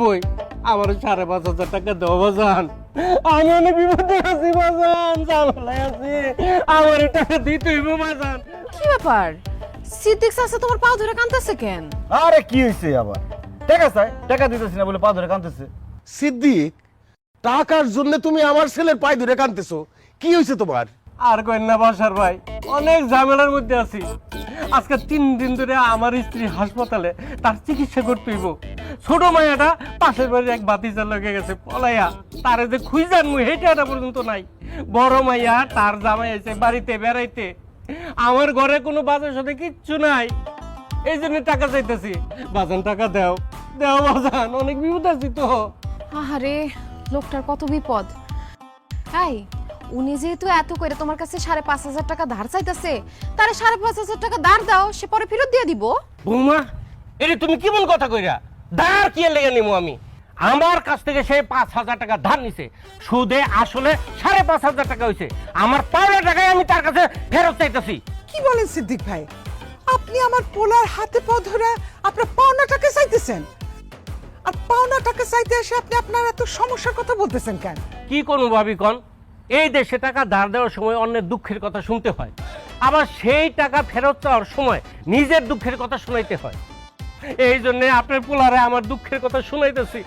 বই আমার 5,500 টাকা দাও বাজান, আমি অনেক বিপদে আছি বাজান, ঝামেলায় আছি, আমার টাকা দিতে হইব বাজান। কি ব্যাপার সিদ্দিক চাচা তোমার পা ধরে কাঁদতেছে কেন? আরে কি হয়েছে আবার? টাকা চাই, টাকা দিতেছি না বলে পা ধরে কাঁদতেছে। সিদ্দিক, টাকার জন্য তুমি আমার ছেলের পায়ে ধরে কাঁদতেছো, কি হয়েছে তোমার? আর কইন না বাসার ভাই, অনেক ঝামেলার মধ্যে আছি। আজকে 3 দিন ধরে আমার স্ত্রী হাসপাতালে, তার চিকিৎসা করতে হইব। ছোট মাইয়াটা পাশের বাড়ির এক বাতিজার লগে গেছে পলাইয়া, তারে যে খুঁজান মুই হেঁটে পর্যন্ত নাই। বড় মাইয়া তার জামাই এসে বাড়িতে বেড়াইতে, আমার ঘরে কোনো বাজার সাথে কিচ্ছু নাই, এই জন্য টাকা চাইতেছি। বাজান টাকা দাও, দাও বাজান, অনেক বিপদ আছি তো। আহারে লোকটার কত বিপদ। এই উনি যেহেতু এত করে তোমার কাছে 5,500 টাকা ধার চাইতেছে, তারে 5,500 টাকা ধার দাও, সে পরে ফেরত দিয়ে দিব। বৌমা, এটা তুমি কেমন কথা কইরা? ধার কি লেগে নিবো আমি? আমার কাছ থেকে সে 5,000 টাকা ধার নিছে, সুদে আসলে 5,500 টাকা হয়েছে। আমার পাওনা টাকায় আমি তার কাছে ফেরত চাইতেছি। কি বলেন সিদ্দিক ভাই, আপনি আমার পোলার হাতে পা ধরে আপনার পাওনা টাকা চাইতেছেন? আর পাওনা টাকা চাইতে এসে আপনি আপনার এত সমস্যার কথা বলতেছেন কেন? কি করবো ভাবি কন? এই দেশে টাকা ধার দেওয়ার সময় অন্যের দুঃখের কথা শুনতে হয়, আবার সেই টাকা ফেরত চাওয়ার সময় নিজের দুঃখের কথা শুনাইতে হয়। এই জন্য আপনার পোলারে আমার দুঃখের কথা শুনাইতেছি।